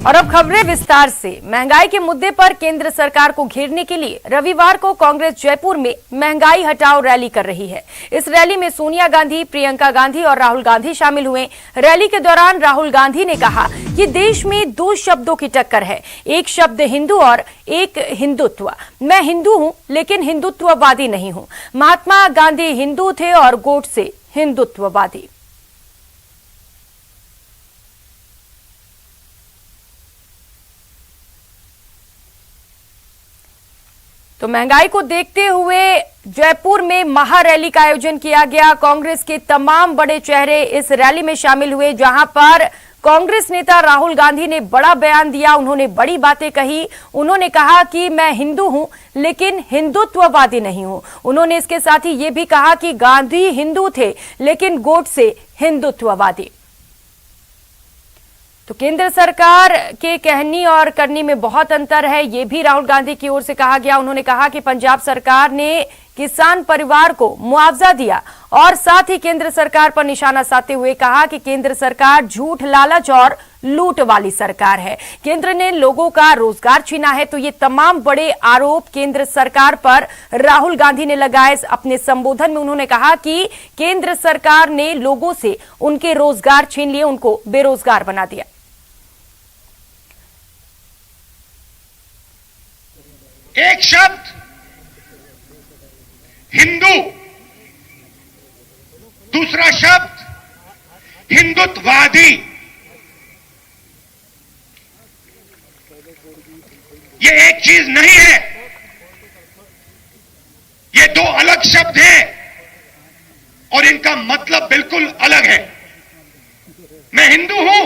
और अब खबरें विस्तार से। महंगाई के मुद्दे पर केंद्र सरकार को घेरने के लिए रविवार को कांग्रेस जयपुर में महंगाई हटाओ रैली कर रही है। इस रैली में सोनिया गांधी, प्रियंका गांधी और राहुल गांधी शामिल हुए। रैली के दौरान राहुल गांधी ने कहा कि देश में दो शब्दों की टक्कर है, एक शब्द हिंदू और एक हिंदुत्व। मैं हिंदू हूं लेकिन हिंदुत्ववादी नहीं हूं। महात्मा गांधी हिंदू थे और गोडसे हिंदुत्ववादी। तो महंगाई को देखते हुए जयपुर में महारैली का आयोजन किया गया। कांग्रेस के तमाम बड़े चेहरे इस रैली में शामिल हुए, जहां पर कांग्रेस नेता राहुल गांधी ने बड़ा बयान दिया। उन्होंने बड़ी बातें कही। उन्होंने कहा कि मैं हिंदू हूं लेकिन हिंदुत्ववादी नहीं हूं। उन्होंने इसके साथ ही ये भी कहा कि गांधी हिंदू थे लेकिन गोडसे हिंदुत्ववादी। तो केंद्र सरकार के कहनी और करनी में बहुत अंतर है, ये भी राहुल गांधी की ओर से कहा गया। उन्होंने कहा कि पंजाब सरकार ने किसान परिवार को मुआवजा दिया और साथ ही केंद्र सरकार पर निशाना साधते हुए कहा कि केंद्र सरकार झूठ, लालच और लूट वाली सरकार है। केंद्र ने लोगों का रोजगार छीना है। तो ये तमाम बड़े आरोप केंद्र सरकार पर राहुल गांधी ने लगाए। अपने संबोधन में उन्होंने कहा कि केंद्र सरकार ने लोगों से उनके रोजगार छीन लिए, उनको बेरोजगार बना दिया। एक शब्द हिंदू, दूसरा शब्द हिंदुत्ववादी। ये एक चीज नहीं है, ये दो अलग शब्द हैं और इनका मतलब बिल्कुल अलग है। मैं हिंदू हूं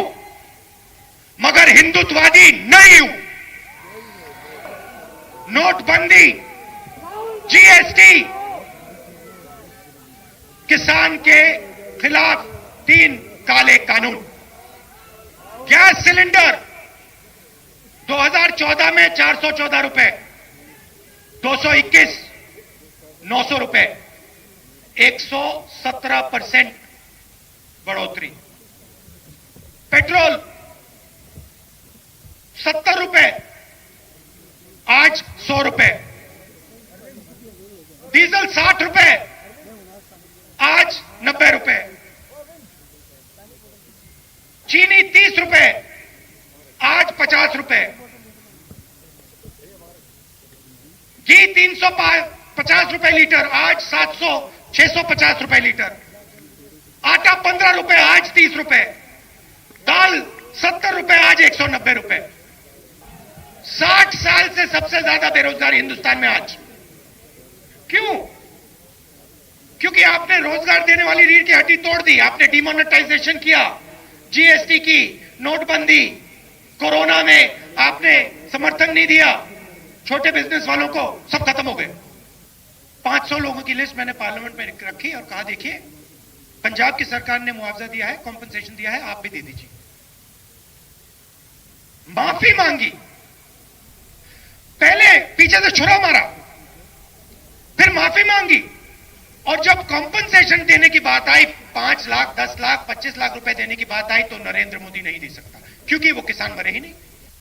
मगर हिंदुत्ववादी नहीं हूं। नोटबंदी, जीएसटी, किसान के खिलाफ 3 काले कानून, गैस सिलेंडर 2014 में 414 रुपए, 221 900 रुपए, 117% बढ़ोतरी। पेट्रोल 70 रुपए, आज 100 रुपए। डीजल 60 रुपए, आज 90 रुपए। चीनी 30 रुपए, आज 50 रुपए। घी 350 रुपए लीटर, आज 650 रुपए लीटर। आटा 15 रुपए, आज 30 रुपए। दाल 70 रुपए, आज 190 रुपए। 60 साल से सबसे ज्यादा बेरोजगारी हिंदुस्तान में आज। क्यों? क्योंकि आपने रोजगार देने वाली रीढ़ की हड्डी तोड़ दी। आपने डिमोनेटाइजेशन किया, जीएसटी की, नोटबंदी, कोरोना में आपने समर्थन नहीं दिया छोटे बिजनेस वालों को, सब खत्म हो गए। 500 लोगों की लिस्ट मैंने पार्लियामेंट में रखी और कहा देखिए पंजाब की सरकार ने मुआवजा दिया है, कॉम्पनसेशन दिया है, आप भी दे दीजिए। माफी मांगी, पहले पीछे से छुरा मारा, फिर माफी मांगी और जब कॉम्पनसेशन देने की बात आई, 5 लाख, 10 लाख, 25 लाख रुपए देने की बात आई तो नरेंद्र मोदी नहीं दे सकता क्योंकि वो किसान मरे ही नहीं।